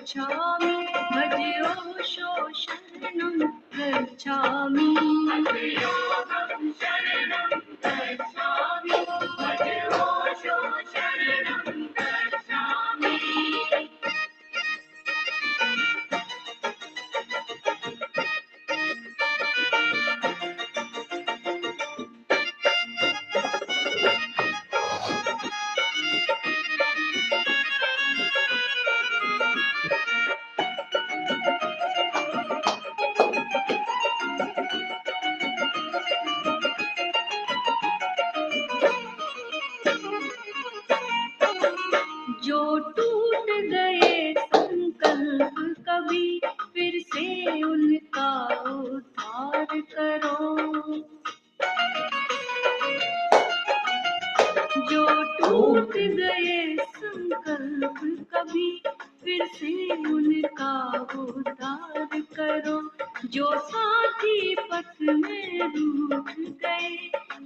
गच्छामि भज ओशो शरणं गच्छामि योगं शरणं गच्छामि भज ओशो शरणं गच्छामि। जो टूट गए संकल्प कभी फिर से उनका उद्धार करो। जो टूट गए संकल्प कभी फिर से उनका उद्धार करो। जो साथी पथ में रूठ गए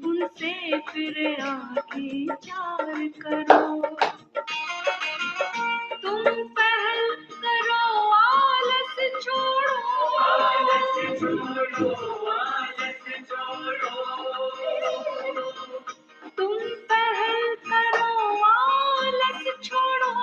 उनसे फिर आगे चार करो। तुम पहल करो आलस छोड़ो, आलस छोड़ो, आलस छोड़ो। तुम पहल करो आलस छोड़ो,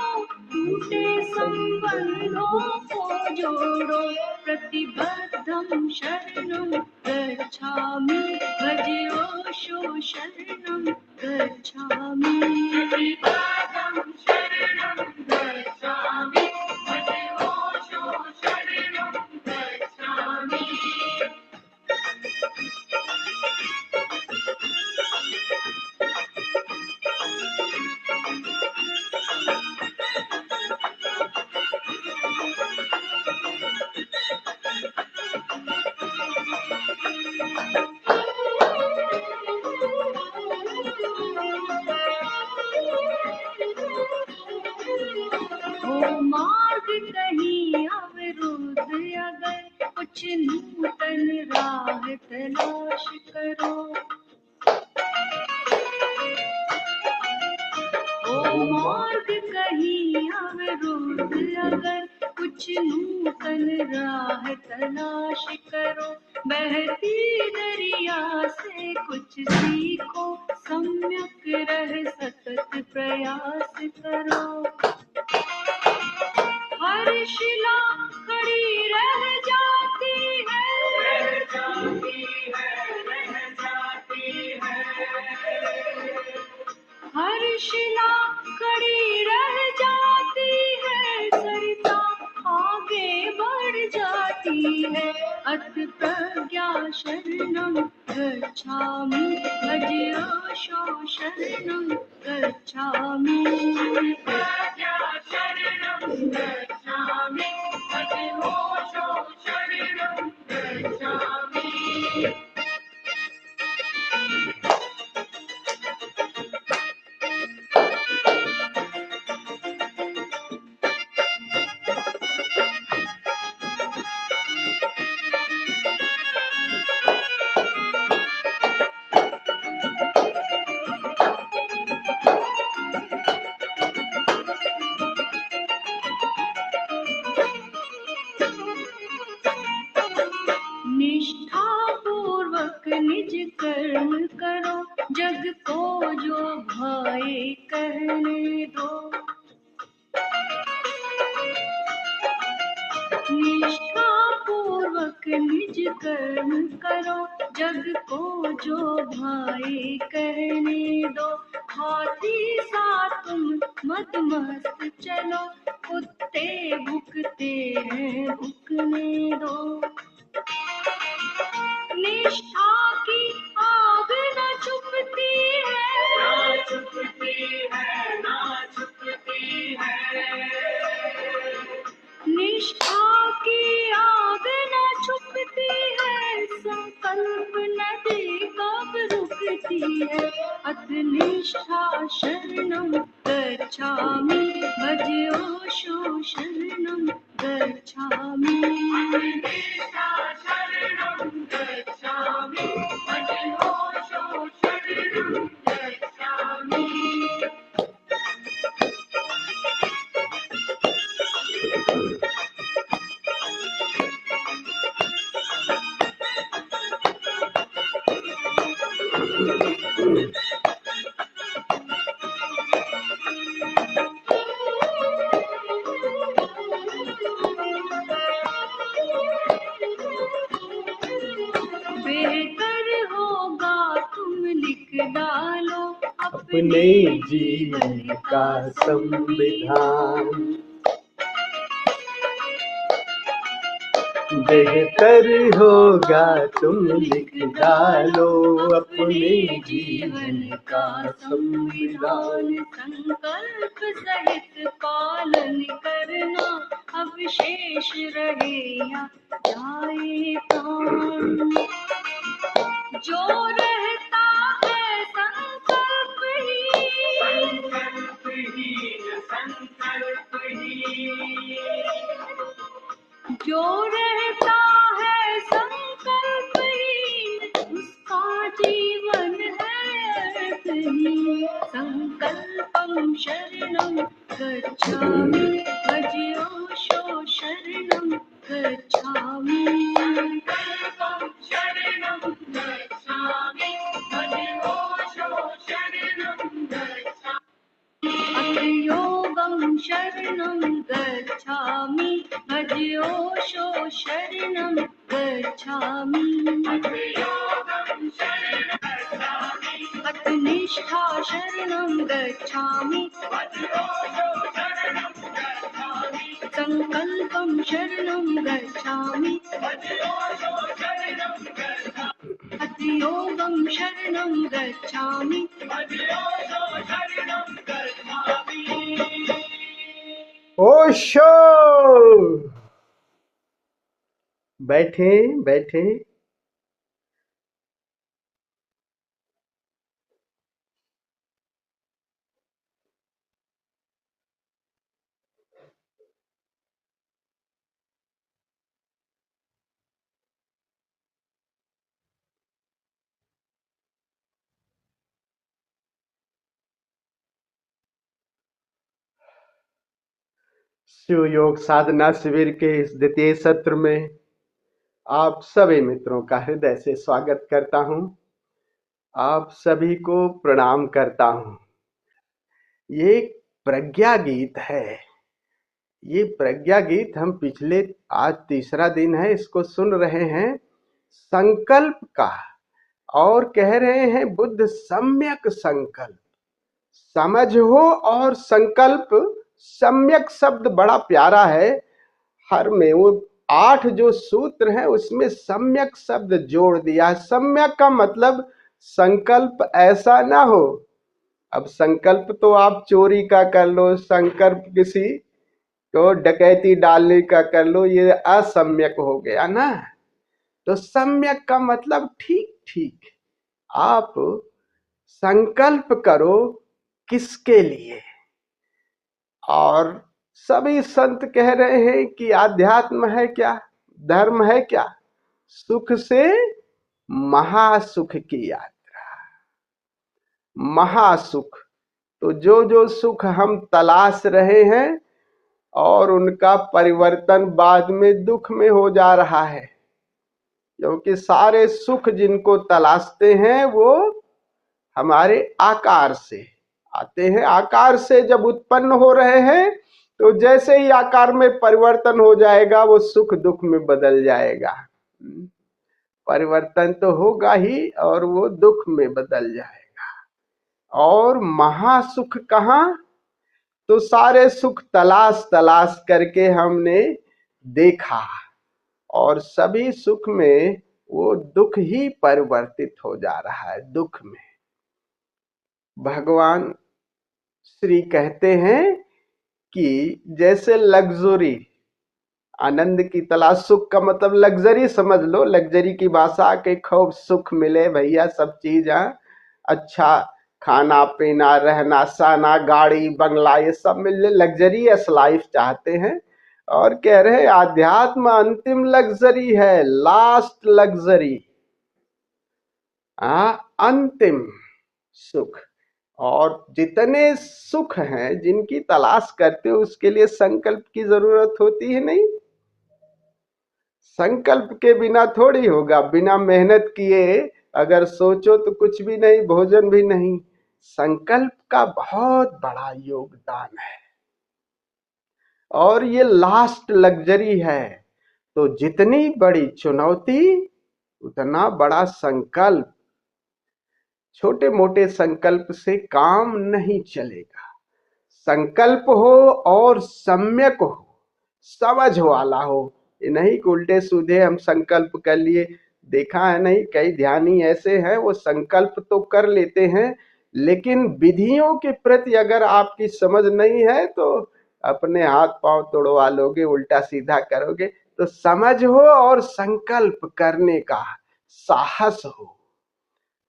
टूटे संबंधों को जोड़ो। प्रतिबद्धं शरणं गच्छामि भज ओशो शरणं गच्छामि। प्रतिबद्धं शरणं गच्छामि भज ओशो शरणं गच्छामि। हो मार्ग कहीं अवरुद्ध अगर कुछ नूतन राह तलाश करो। ओ मार्ग कहीं अवरुद्ध अगर कुछ नूतन राह तलाश करो। बहती दरिया से कुछ सीखो, सम्यक रह सतत प्रयास करो। हर शिला खड़ी रह जाती है, रह जाती है, रह जाती है। हर शिला खड़ी रह जाती है, सरिता आगे बढ़ जाती है। अथ प्रज्ञा शरणं गच्छामि भज ओशो शरणं गच्छामि। प्रज्ञा शरणं गच्छामि भज ओशो शरणं गच्छामि। निष्ठा पूर्वक निज कर्म करो, जग को जो भाए कहने दो। निष्ठा पूर्वक निज कर्म करो, जग को जो भाए कहने दो। हाथी सा तुम मत मस्त चलो, कुत्ते भुकते हैं भुकने दो। निष्ठा की आग न छुपती है, ना छुपती है, ना छुपती है। निष्ठा की आग न छुपती है, संकल्प नदी कब रुकती है। अथ निष्ठा शरणं गच्छामि भज ओशो शरणं गच्छामि। निष्ठा शरणं गच्छामि भज ओशो शरणं गच्छामि। अपने जीवन का संविधान। बेहतर होगा तुम लिख डालो अपने जीवन का संविधान। संकल्प सहित पालन करना अब शेष रहे या जाए प्राण। जो रहता है जो रहता है संकल्पहीन उसका जीवन है अर्थहीन। संकल्पम शरणम गच्छामि भजोषो शरणम गच्छामि। संकल्पम शरणम गच्छामि भजोषो शरणम गच्छामि। योगं शरणं गच्छामि भजोषो शरणं गच्छामि। अतनिष्ठा शरणं गच्छामि संकल्पं शरणं गच्छामि अतियोगं शरणं गच्छामि। ओशो बैठे बैठे। शिव योग साधना शिविर के इस द्वितीय सत्र में आप सभी मित्रों का हृदय से स्वागत करता हूं। आप सभी को प्रणाम करता हूं। ये प्रज्ञा गीत है। ये प्रज्ञा गीत हम पिछले आज तीसरा दिन है इसको सुन रहे हैं संकल्प का, और कह रहे हैं बुद्ध सम्यक संकल्प। समझ हो और संकल्प, सम्यक शब्द बड़ा प्यारा है। हर में वो 8 जो सूत्र हैं उसमें सम्यक शब्द जोड़ दिया है। सम्यक का मतलब संकल्प ऐसा ना हो। अब संकल्प तो आप चोरी का कर लो, संकल्प किसी को डकैती डालने का कर लो, ये असम्यक हो गया ना। तो सम्यक का मतलब ठीक ठीक। आप संकल्प करो किसके लिए। और सभी संत कह रहे हैं कि आध्यात्म है क्या, धर्म है क्या, सुख से महासुख की यात्रा। महासुख तो जो जो सुख हम तलाश रहे हैं और उनका परिवर्तन बाद में दुख में हो जा रहा है, क्योंकि सारे सुख जिनको तलाशते हैं वो हमारे आकार से आते हैं। आकार से जब उत्पन्न हो रहे हैं तो जैसे ही आकार में परिवर्तन हो जाएगा वो सुख दुख में बदल जाएगा। परिवर्तन तो होगा ही और वो दुख में बदल जाएगा। और महासुख कहाँ? तो सारे सुख तलाश तलाश करके हमने देखा और सभी सुख में वो दुख ही परिवर्तित हो जा रहा है, दुख में। भगवान श्री कहते हैं कि जैसे लग्जरी, आनंद की तलाश, सुख का मतलब लग्जरी समझ लो, लग्जरी की भाषा के खूब सुख मिले भैया, सब चीज अच्छा, खाना पीना रहना सहना गाड़ी बंगला ये सब मिल जाए, लग्जरियस लाइफ चाहते हैं। और कह रहे आध्यात्म अंतिम लग्जरी है, लास्ट लग्जरी, अंतिम सुख। और जितने सुख हैं जिनकी तलाश करते हो उसके लिए संकल्प की जरूरत होती है नहीं। संकल्प के बिना थोड़ी होगा। बिना मेहनत किए अगर सोचो तो कुछ भी नहीं, भोजन भी नहीं। संकल्प का बहुत बड़ा योगदान है और ये लास्ट लग्जरी है। तो जितनी बड़ी चुनौती उतना बड़ा संकल्प। छोटे मोटे संकल्प से काम नहीं चलेगा। संकल्प हो और सम्यक हो, समझ वाला हो। ये नहीं कि उल्टे सीधे हम संकल्प कर लिए। देखा है नहीं, कई ध्यानी ऐसे हैं वो संकल्प तो कर लेते हैं, लेकिन विधियों के प्रति अगर आपकी समझ नहीं है तो अपने हाथ पांव तोड़वा लोगे, उल्टा सीधा करोगे। तो समझ हो और संकल्प करने का साहस हो।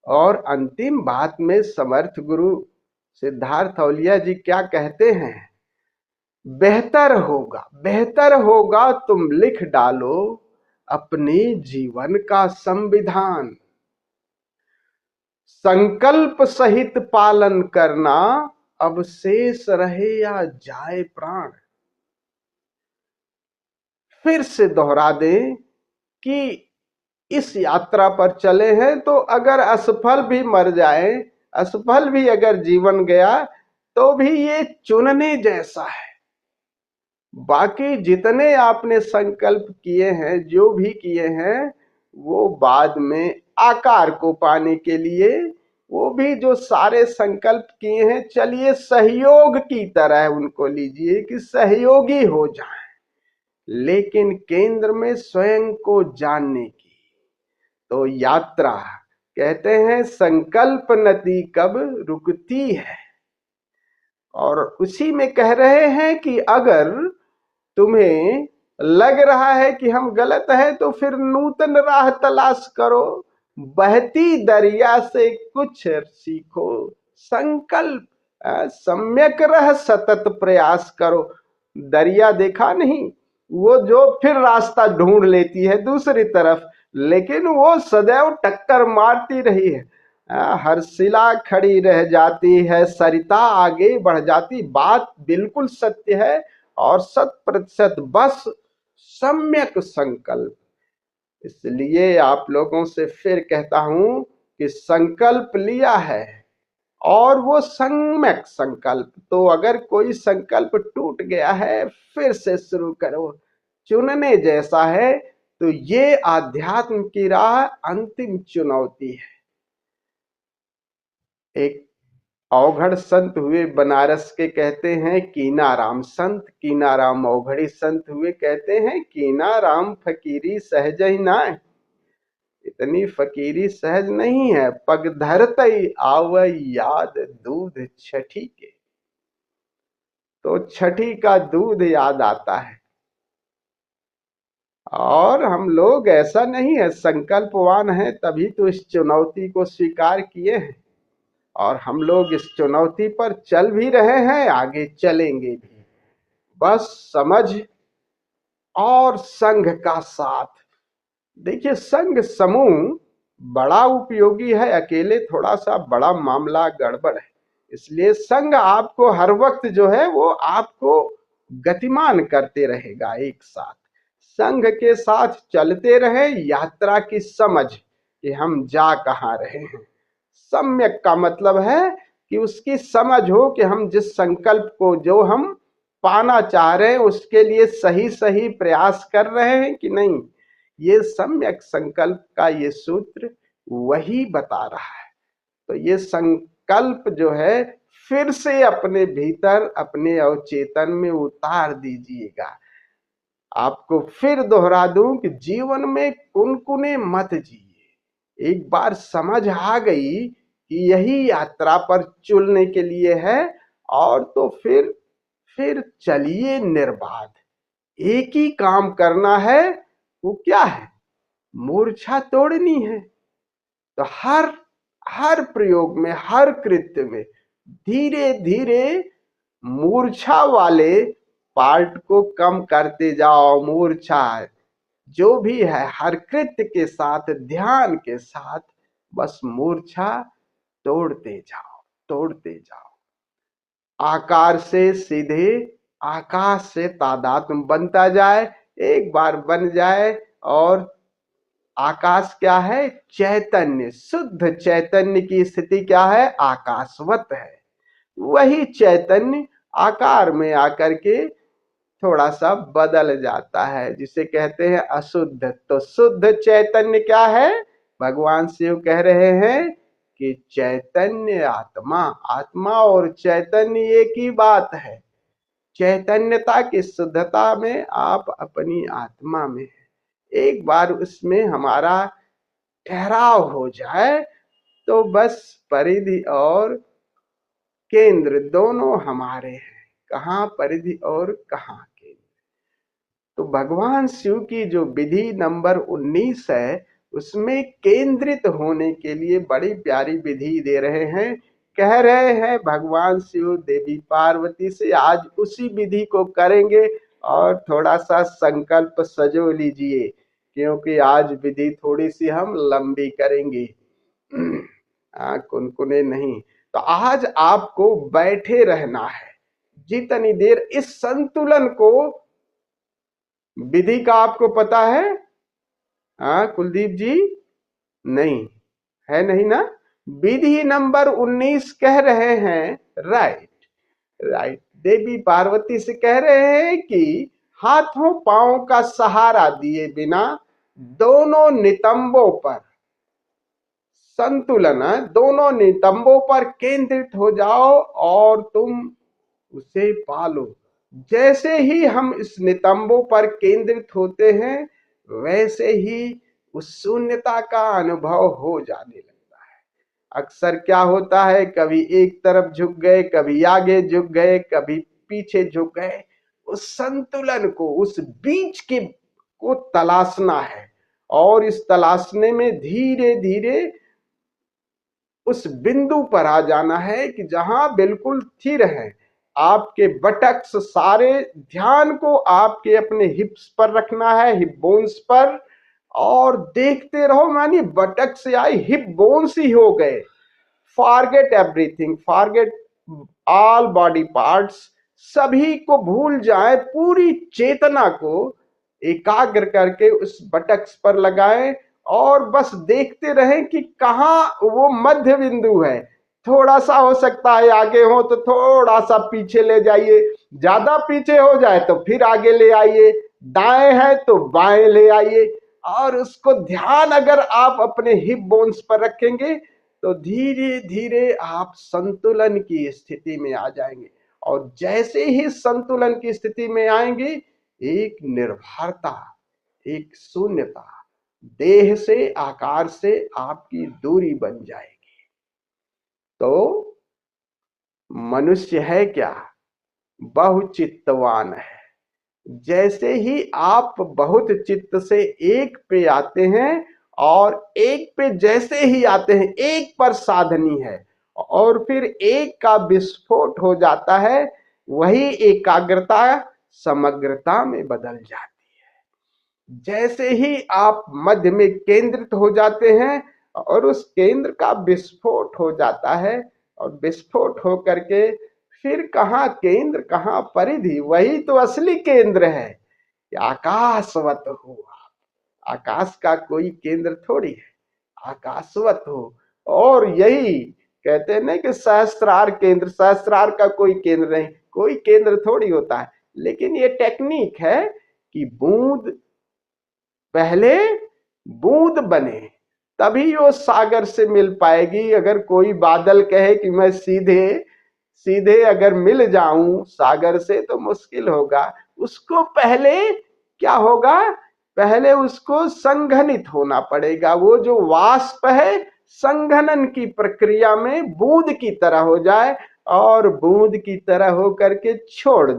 और अंतिम बात में समर्थ गुरु सिद्धार्थ औलिया जी क्या कहते हैं? बेहतर होगा तुम लिख डालो अपने जीवन का संविधान। संकल्प सहित पालन करना, अब शेष रहे या जाए प्राण। फिर से दोहरा दें कि इस यात्रा पर चले हैं तो अगर असफल भी मर जाए, असफल भी अगर जीवन गया, तो भी ये चुनने जैसा है। बाकी जितने आपने संकल्प किए हैं, जो भी किए हैं, वो बाद में आकार को पाने के लिए, वो भी जो सारे संकल्प किए हैं, चलिए सहयोग की तरह उनको लीजिए कि सहयोगी हो जाए, लेकिन केंद्र में स्वयं को जानने की। तो यात्रा कहते हैं संकल्प नदी कब रुकती है। और उसी में कह रहे हैं कि अगर तुम्हें लग रहा है कि हम गलत है तो फिर नूतन राह तलाश करो, बहती दरिया से कुछ सीखो, संकल्प सम्यक रह सतत प्रयास करो। दरिया देखा नहीं, वो जो फिर रास्ता ढूंढ लेती है दूसरी तरफ, लेकिन वो सदैव टक्कर मारती रही है। हर शिला खड़ी रह जाती है, सरिता आगे बढ़ जाती। बात बिल्कुल सत्य है और 100% बस सम्यक संकल्प। इसलिए आप लोगों से फिर कहता हूं कि संकल्प लिया है और वो सम्यक संकल्प। तो अगर कोई संकल्प टूट गया है, फिर से शुरू करो, चुनने जैसा है। तो ये आध्यात्म की राह अंतिम चुनौती है। एक औघड़ संत हुए बनारस के, कहते हैं कीनाराम संत, कीनाराम औघड़ी संत हुए, कहते हैं कीनाराम फकीरी सहज ही नाय। इतनी फकीरी सहज नहीं है, पग धरतई आवै याद दूध छठी के। तो छठी का दूध याद आता है। और हम लोग ऐसा नहीं है, संकल्पवान है तभी तो इस चुनौती को स्वीकार किए हैं, और हम लोग इस चुनौती पर चल भी रहे हैं, आगे चलेंगे भी। बस समझ और संघ का साथ। देखिए, संघ समूह बड़ा उपयोगी है, अकेले थोड़ा सा बड़ा मामला गड़बड़ है। इसलिए संघ आपको हर वक्त जो है वो आपको गतिमान करते रहेगा। एक साथ संघ के साथ चलते रहे, यात्रा की समझ कि हम जा कहाँ रहे हैं। सम्यक का मतलब है कि उसकी समझ हो कि हम जिस संकल्प को जो हम पाना चाह रहे हैं उसके लिए सही सही प्रयास कर रहे हैं कि नहीं। ये सम्यक संकल्प का ये सूत्र वही बता रहा है। तो ये संकल्प जो है फिर से अपने भीतर, अपने अवचेतन में उतार दीजिएगा। आपको फिर दोहरा दूं कि जीवन में कुनकुने मत जिए। एक बार समझ आ गई कि यही यात्रा पर चलने के लिए है, और तो फिर चलिए निर्बाध। एक ही काम करना है, वो क्या है? मूर्छा तोड़नी है। तो हर प्रयोग में, हर कृत्य में धीरे धीरे मूर्छा वाले पार्ट को कम करते जाओ। मूर्छा जो भी है, हर कृत्य के साथ, ध्यान के साथ बस मूर्छा तोड़ते जाओ, तोड़ते जाओ। आकार से सीधे आकाश से तादात्म्य बनता जाए। एक बार बन जाए, और आकाश क्या है? चैतन्य, शुद्ध चैतन्य की स्थिति क्या है? आकाशवत है। वही चैतन्य आकार में आकर के थोड़ा सा बदल जाता है, जिसे कहते हैं अशुद्ध। तो शुद्ध चैतन्य क्या है? भगवान शिव कह रहे हैं कि चैतन्य आत्मा, आत्मा और चैतन्य एक ही बात है। चैतन्यता की शुद्धता में आप अपनी आत्मा में है। एक बार उसमें हमारा ठहराव हो जाए तो बस परिधि और केंद्र दोनों हमारे हैं। कहाँ परिधि और कहाँ केंद्र। तो भगवान शिव की जो विधि नंबर 19 है उसमें केंद्रित होने के लिए बड़ी प्यारी विधि दे रहे हैं। कह रहे हैं भगवान शिव देवी पार्वती से आज उसी विधि को करेंगे और थोड़ा सा संकल्प सजो लीजिए, क्योंकि आज विधि थोड़ी सी हम लंबी करेंगे। कुनकुने नहीं। तो आज आपको बैठे रहना है जितनी देर। इस संतुलन को, विधि का आपको पता है? कुलदीप जी, नहीं है, नहीं ना? विधि नंबर 19 कह रहे हैं, राइट राइट, देवी पार्वती से कह रहे हैं कि हाथों पांवों का सहारा दिए बिना दोनों नितंबों पर संतुलन, दोनों नितंबों पर केंद्रित हो जाओ और तुम उसे पालो। जैसे ही हम इस नितंबों पर केंद्रित होते हैं वैसे ही उस शून्यता का अनुभव हो जाने लगता है। अक्सर क्या होता है, कभी एक तरफ झुक गए, कभी आगे झुक गए, कभी पीछे झुक गए। उस संतुलन को, उस बीच के को तलाशना है और इस तलाशने में धीरे धीरे उस बिंदु पर आ जाना है कि जहां बिल्कुल स्थिर है। आपके बटक्स सारे, ध्यान को आपके अपने हिप्स पर रखना है, हिप बोन्स पर, और देखते रहो। मानी बटक से आई हिप बोन्स ही हो गए। Forget everything, forget all body parts, सभी को भूल जाए। पूरी चेतना को एकाग्र करके उस बटक्स पर लगाएं और बस देखते रहें कि कहाँ वो मध्य बिंदु है। थोड़ा सा हो सकता है आगे हो तो थोड़ा सा पीछे ले जाइए, ज्यादा पीछे हो जाए तो फिर आगे ले आइए, दाएं है तो बाएं ले आइए। और उसको ध्यान अगर आप अपने हिप बोन्स पर रखेंगे तो धीरे धीरे आप संतुलन की स्थिति में आ जाएंगे। और जैसे ही संतुलन की स्थिति में आएंगे, एक निर्भरता, एक शून्यता, देह से, आकार से आपकी दूरी बन जाएगी। तो मनुष्य है क्या? बहुचित्तवान है। जैसे ही आप बहुत चित्त से एक पे आते हैं और एक पे जैसे ही आते हैं, एक पर साधनी है और फिर एक का विस्फोट हो जाता है, वही एकाग्रता समग्रता में बदल जाती है। जैसे ही आप मध्य में केंद्रित हो जाते हैं और उस केंद्र का विस्फोट हो जाता है, और विस्फोट हो करके फिर कहाँ केंद्र कहाँ परिधि, वही तो असली केंद्र है कि आकाशवत हो आप। आकाश का कोई केंद्र थोड़ी है, आकाशवत हो। और यही कहते हैं ना कि सहस्त्रार केंद्र, सहस्त्रार का कोई केंद्र नहीं, कोई केंद्र थोड़ी होता है। लेकिन ये टेक्निक है कि बूंद पहले बूंद बने तभी वो सागर से मिल पाएगी। अगर कोई बादल कहे कि मैं सीधे सीधे अगर मिल जाऊं सागर से तो मुश्किल होगा। उसको पहले क्या होगा, पहले उसको संघनित होना पड़ेगा। वो जो वाष्प है संघनन की प्रक्रिया में बूंद की तरह हो जाए और बूंद की तरह हो करके छोड़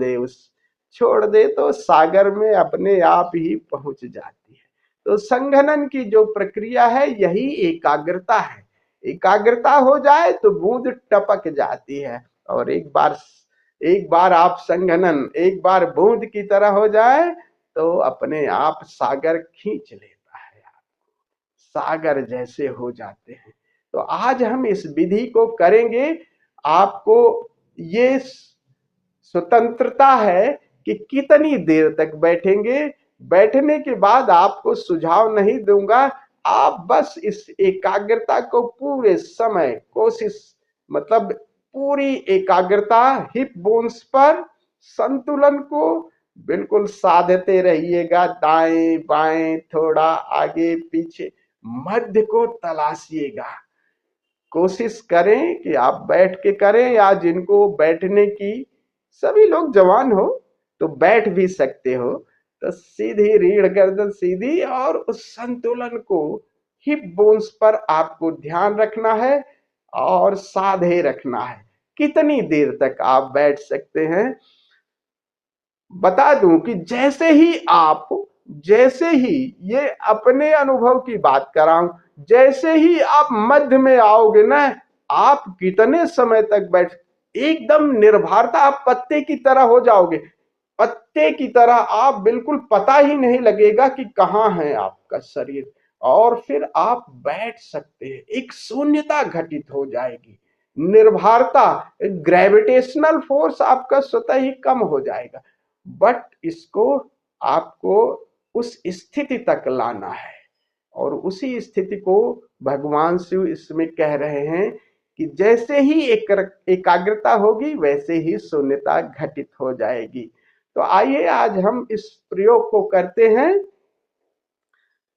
दे तो सागर में अपने आप ही पहुंच जाती है। तो संघनन की जो प्रक्रिया है यही एकाग्रता है। एकाग्रता हो जाए तो बूंद टपक जाती है। और एक बार आप संघनन, एक बार बूंद की तरह हो जाए तो अपने आप सागर खींच लेता है, आपको सागर जैसे हो जाते हैं। तो आज हम इस विधि को करेंगे। आपको ये स्वतंत्रता है कि कितनी देर तक बैठेंगे। बैठने के बाद आपको सुझाव नहीं दूंगा, आप बस इस एकाग्रता को पूरे समय कोशिश, मतलब पूरी एकाग्रता हिप बोन्स पर संतुलन को बिल्कुल साधते रहिएगा। दाएं बाएं, थोड़ा आगे पीछे, मध्य को तलाशिएगा। कोशिश करें कि आप बैठ के करें, या जिनको बैठने की, सभी लोग जवान हो तो बैठ भी सकते हो, तो सीधी रीढ़ गर्दन सीधी, और उस संतुलन को हिप बोन्स पर आपको ध्यान रखना है और साधे रखना है। कितनी देर तक आप बैठ सकते हैं? बता दूं कि जैसे ही ये अपने अनुभव की बात कर रहा हूं, जैसे ही आप मध्य में आओगे ना, आप कितने समय तक बैठ, एकदम निर्भरता, आप पत्ते की तरह हो जाओगे। पत्ते की तरह आप बिल्कुल पता ही नहीं लगेगा कि कहाँ है आपका शरीर, और फिर आप बैठ सकते हैं। एक शून्यता घटित हो जाएगी, निर्भरता, ग्रेविटेशनल फोर्स आपका स्वतः ही कम हो जाएगा। बट इसको आपको उस स्थिति तक लाना है, और उसी स्थिति को भगवान शिव इसमें कह रहे हैं कि जैसे ही एकाग्रता होगी वैसे ही शून्यता घटित हो जाएगी। तो आइए आज हम इस प्रयोग को करते हैं।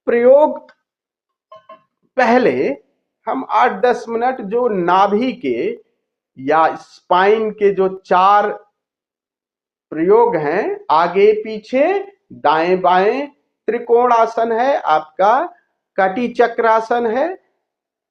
प्रयोग पहले हम 8-10 मिनट जो नाभि के या स्पाइन के जो 4 प्रयोग हैं, आगे पीछे दाएं बाएं, त्रिकोण आसन है आपका, कटी चक्रासन है,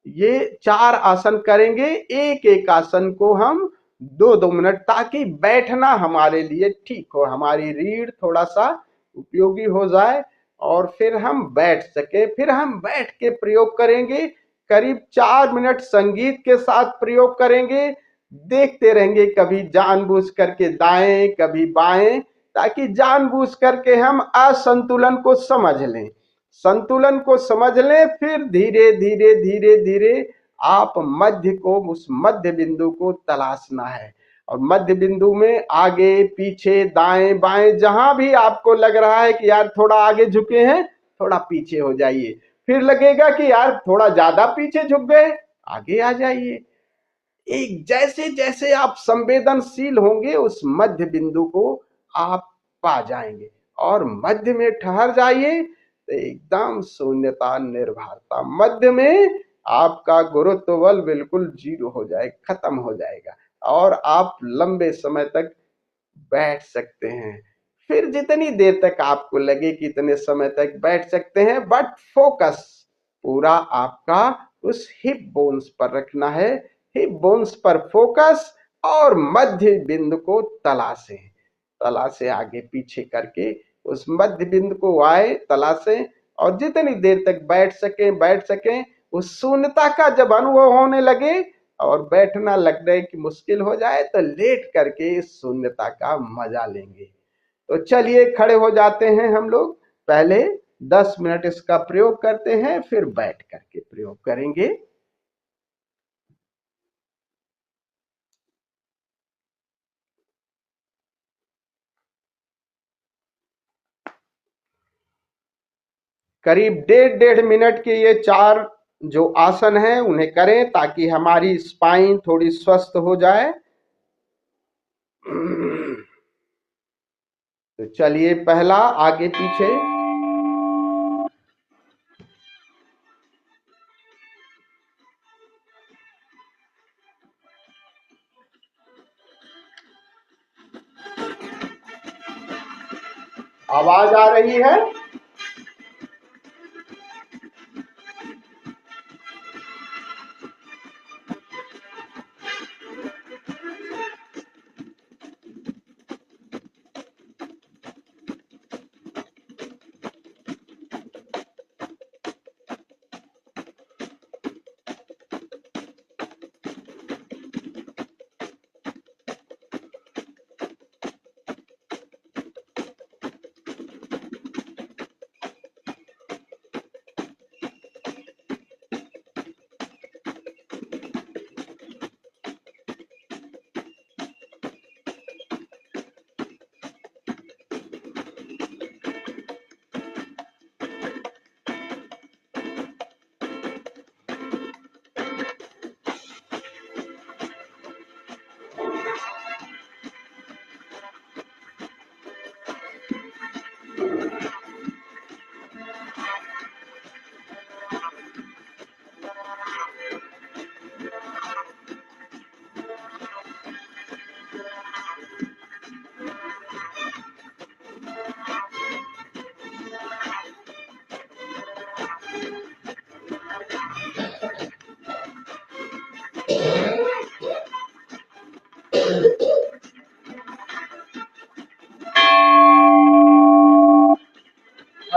ये 4 आसन करेंगे। एक एक आसन को हम 2-2 मिनट, ताकि बैठना हमारे लिए ठीक हो, हमारी रीढ़ थोड़ा सा उपयोगी हो जाए, और फिर हम बैठ सके। फिर हम बैठ के प्रयोग करेंगे, करीब 4 मिनट संगीत के साथ प्रयोग करेंगे। देखते रहेंगे, कभी जानबूझ करके दाएं, कभी बाएं, ताकि जानबूझ करके हम असंतुलन को समझ लें, संतुलन को समझ लें। फिर धीरे धीरे धीरे धीरे आप मध्य को, उस मध्य बिंदु को तलाशना है, और मध्य बिंदु में आगे पीछे दाएं बाएं, जहां भी आपको लग रहा है कि यार थोड़ा आगे झुके हैं, थोड़ा पीछे हो जाइए। फिर लगेगा कि यार थोड़ा ज्यादा पीछे झुक गए, आगे आ जाइए। एक जैसे जैसे आप संवेदनशील होंगे, उस मध्य बिंदु को आप पा जाएंगे, और मध्य में ठहर जाइए तो एकदम शून्यता, निर्भरता। मध्य में आपका गुरुत्व बल बिल्कुल जीरो हो जाए, खत्म हो जाएगा, और आप लंबे समय तक बैठ सकते हैं। फिर जितनी देर तक आपको लगे कि इतने समय तक बैठ सकते हैं, बट फोकस पूरा आपका उस हिप बोन्स पर रखना है। हिप बोन्स पर फोकस, और मध्य बिंदु को तलाशें, तलाशें आगे पीछे करके उस मध्य बिंदु को आए, तलाशें, और जितनी देर तक बैठ सकें बैठ सकें। उस शून्यता का जब अनुभव होने लगे और बैठना लग रहे कि मुश्किल हो जाए, तो लेट करके इस शून्यता का मजा लेंगे। तो चलिए खड़े हो जाते हैं हम लोग, पहले 10 मिनट इसका प्रयोग करते हैं, फिर बैठ करके प्रयोग करेंगे। करीब 1.5 मिनट के ये 4 जो आसन हैं उन्हें करें, ताकि हमारी स्पाइन थोड़ी स्वस्थ हो जाए। तो चलिए, पहला आगे पीछे, आवाज आ रही है?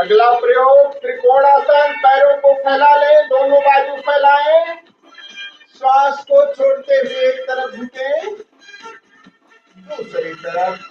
अगला प्रयोग त्रिकोणासन। पैरों को फैला ले, दोनों बाजू फैलाएं, श्वास को छोड़ते हुए एक तरफ झुके, दूसरी तरफ।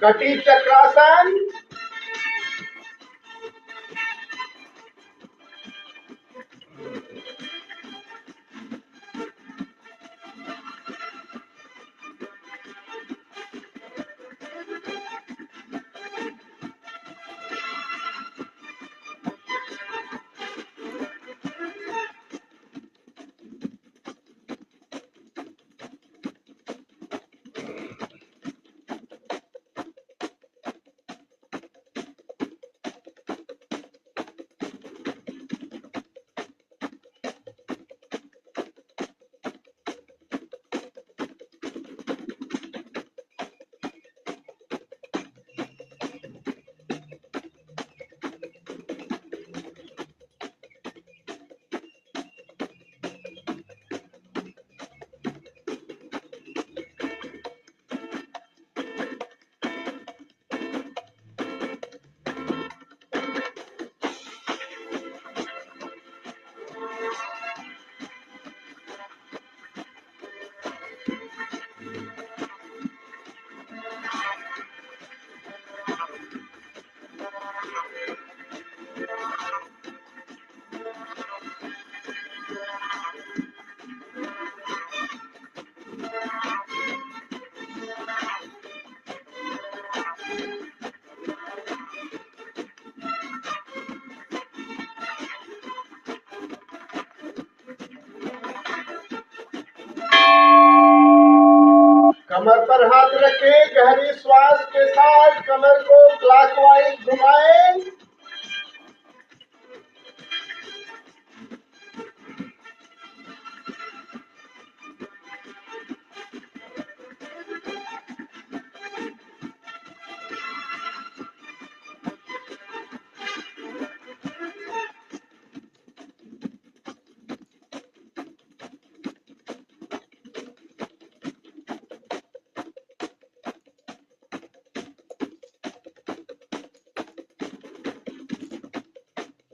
कटी चक्रासन। कमर पर हाथ रखें, गहरी श्वास के साथ कमर को क्लॉकवाइज घुमाएं।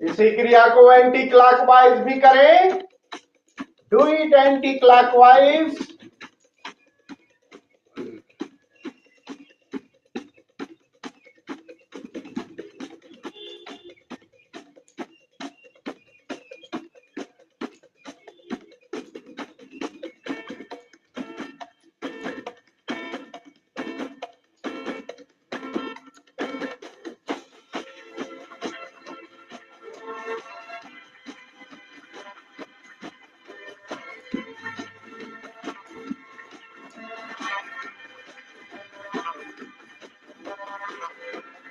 इसी क्रिया को एंटी क्लॉकवाइज भी करें। Do it anti clockwise.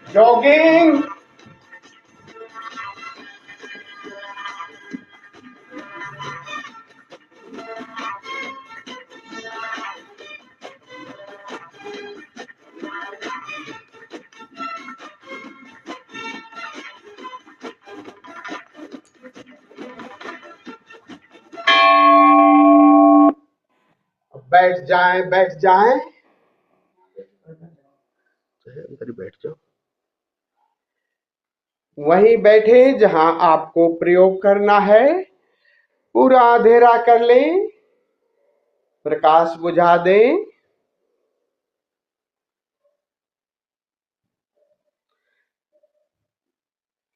Jogging. बैठ जाएं, बैठ जाएं, अंदर ही बैठ जाओ। वहीं बैठे जहां आपको प्रयोग करना है। पूरा अंधेरा कर लें, प्रकाश बुझा दें।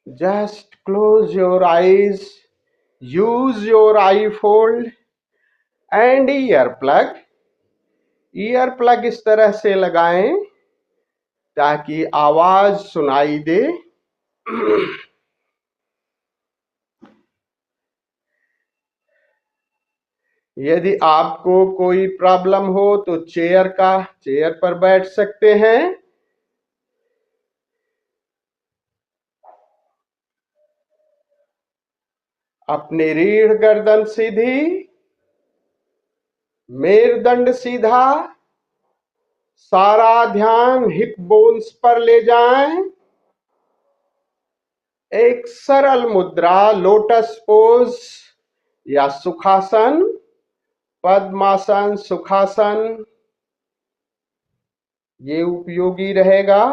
Just close your eyes, use your eye fold and ear plug. Ear plug इस तरह से लगाएं ताकि आवाज सुनाई दे। यदि आपको कोई प्रॉब्लम हो तो चेयर पर बैठ सकते हैं। अपनी रीढ़ गर्दन सीधी, मेरुदंड सीधा, सारा ध्यान हिप बोन्स पर ले जाएं। एक सरल मुद्रा लोटस पोज या सुखासन, पद्मासन, सुखासन, ये उपयोगी रहेगा।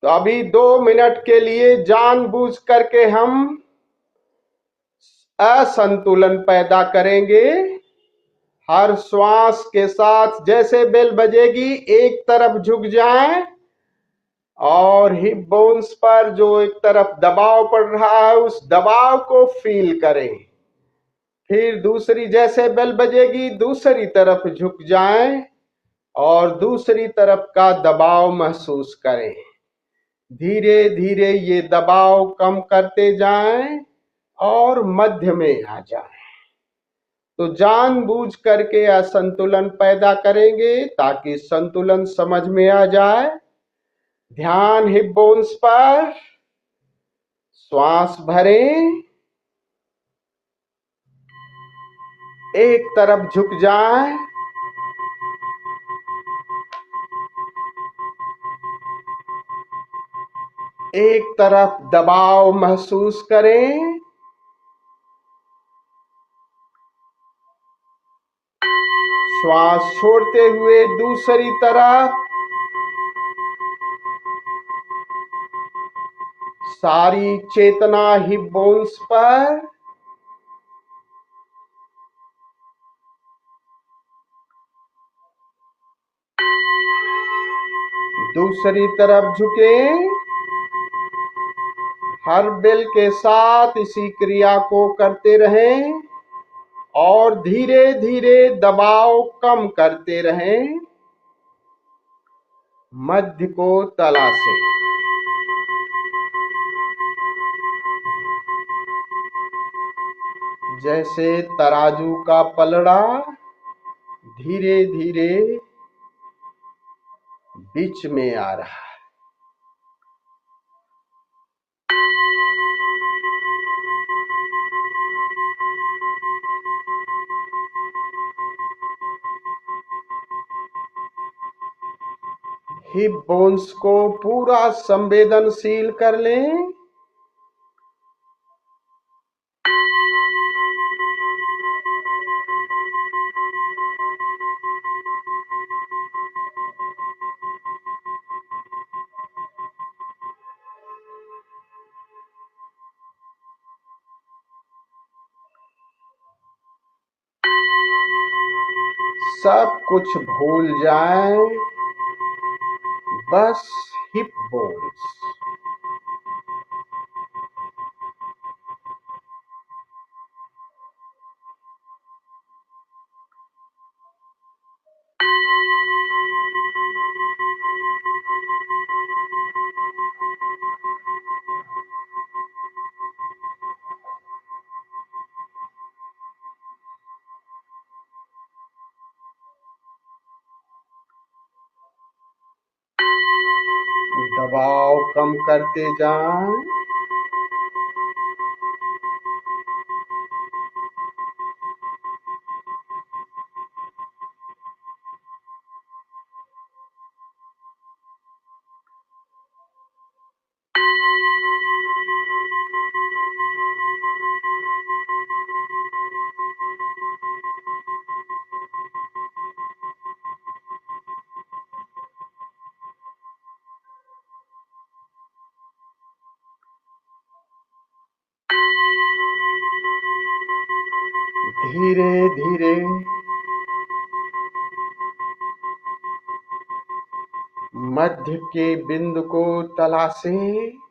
तो अभी 2 मिनट के लिए जानबूझ करके हम असंतुलन पैदा करेंगे। हर श्वास के साथ जैसे बेल बजेगी एक तरफ झुक जाएं और हिप बोन्स पर जो एक तरफ दबाव पड़ रहा है उस दबाव को फील करें। फिर दूसरी जैसे बेल बजेगी दूसरी तरफ झुक जाएं और दूसरी तरफ का दबाव महसूस करें। धीरे धीरे ये दबाव कम करते जाएं और मध्य में आ जाएं। तो जानबूझ करके असंतुलन पैदा करेंगे ताकि संतुलन समझ में आ जाए। ध्यान हिप बोन्स पर, श्वास भरें, एक तरफ झुक जाएं, एक तरफ दबाव महसूस करें, श्वास छोड़ते हुए दूसरी तरफ, सारी चेतना हिप बोन्स पर। दूसरी तरफ झुकें। हर बेल के साथ इसी क्रिया को करते रहें और धीरे धीरे दबाव कम करते रहें। मध्य को तलाशें। जैसे तराजू का पलड़ा धीरे धीरे बीच में आ रहा है। हिप बोन्स को पूरा संवेदनशील कर लें। सब कुछ भूल जाएं, बस हिप बोन्स। दबाव कम करते जाएं। धीरे धीरे मध्य के बिंदु को तलाशें।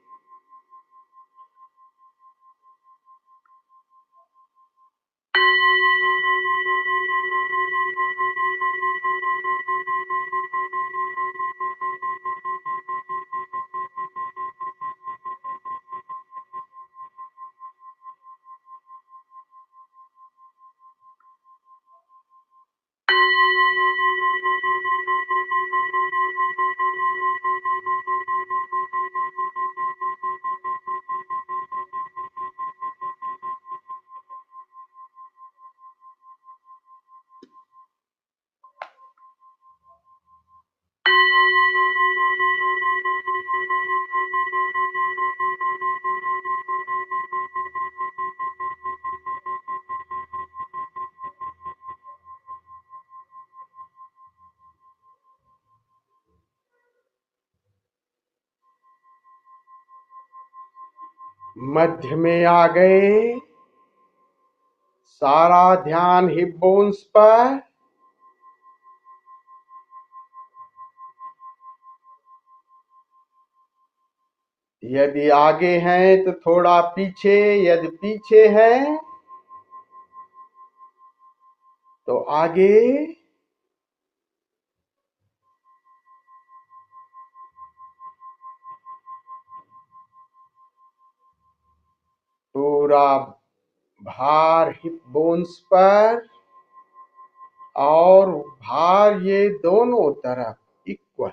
मध्य में आ गए। सारा ध्यान हिप बोन्स पर। यदि आगे हैं तो थोड़ा पीछे, यदि पीछे हैं तो आगे। पूरा भार हिप बोन्स पर और भार ये दोनों तरफ इक्वल,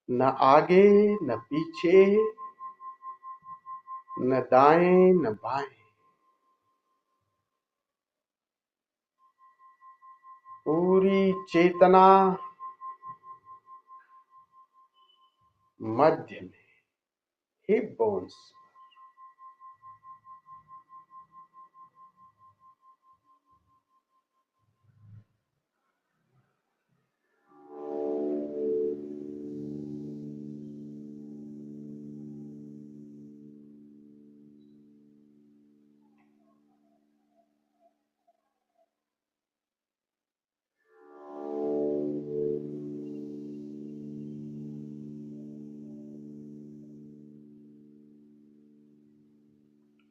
न आगे न पीछे, न दाएं न बाएं। पूरी चेतना मध्य में हिप बोन्स।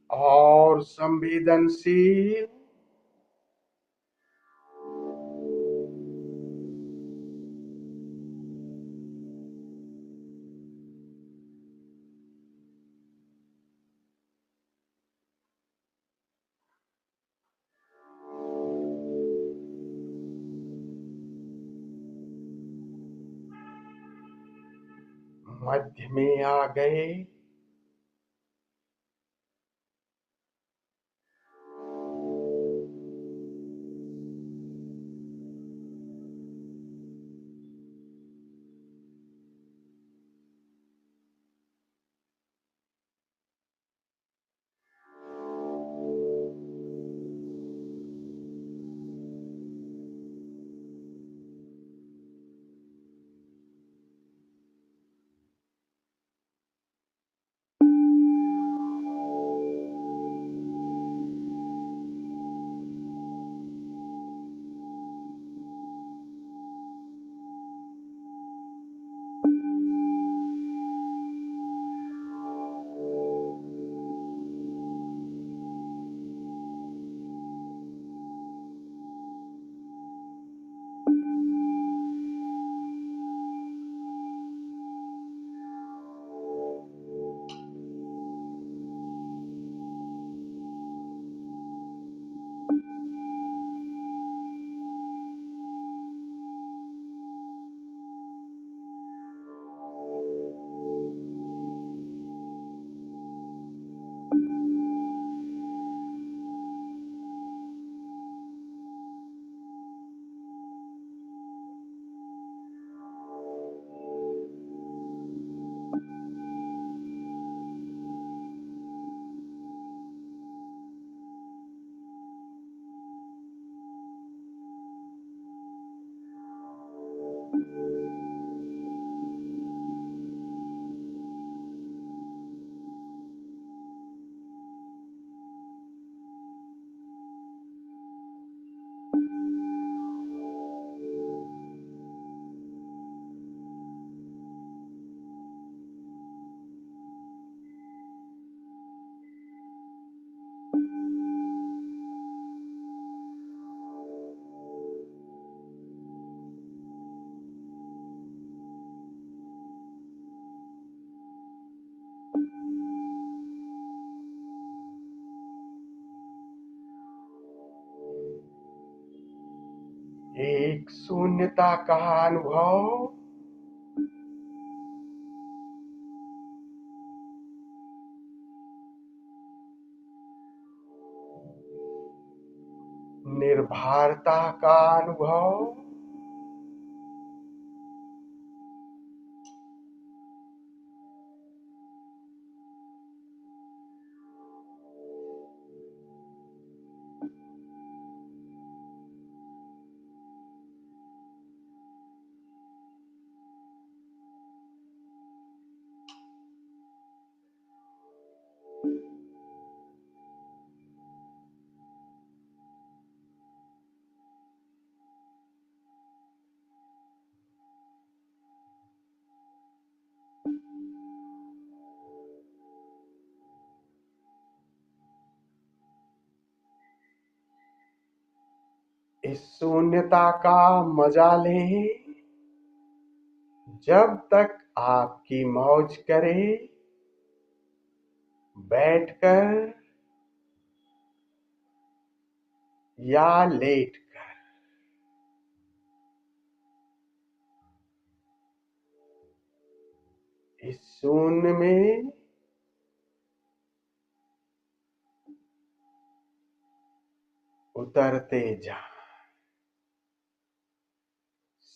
और संवेदनशील मध्य में आ गए। एक शून्यता का अनुभव, निर्भरता का अनुभव, इस शून्यता का मजा लें जब तक आपकी मौज करे, बैठकर या लेटकर। इस शून्य में उतरते जा,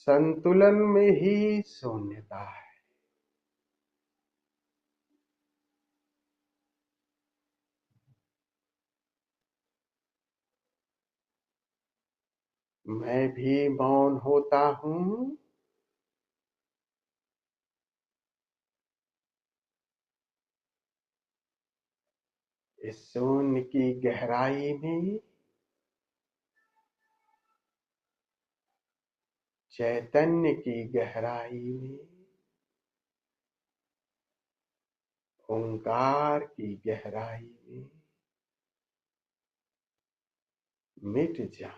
संतुलन में ही शून्यता है। मैं भी मौन होता हूँ, इस शून्य की गहराई में चैतन्य की गहराई में, ओंकार की गहराई में मिट जा।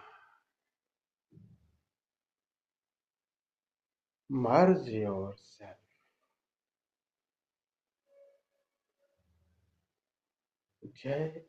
मर्ज योरसेल्फ। जय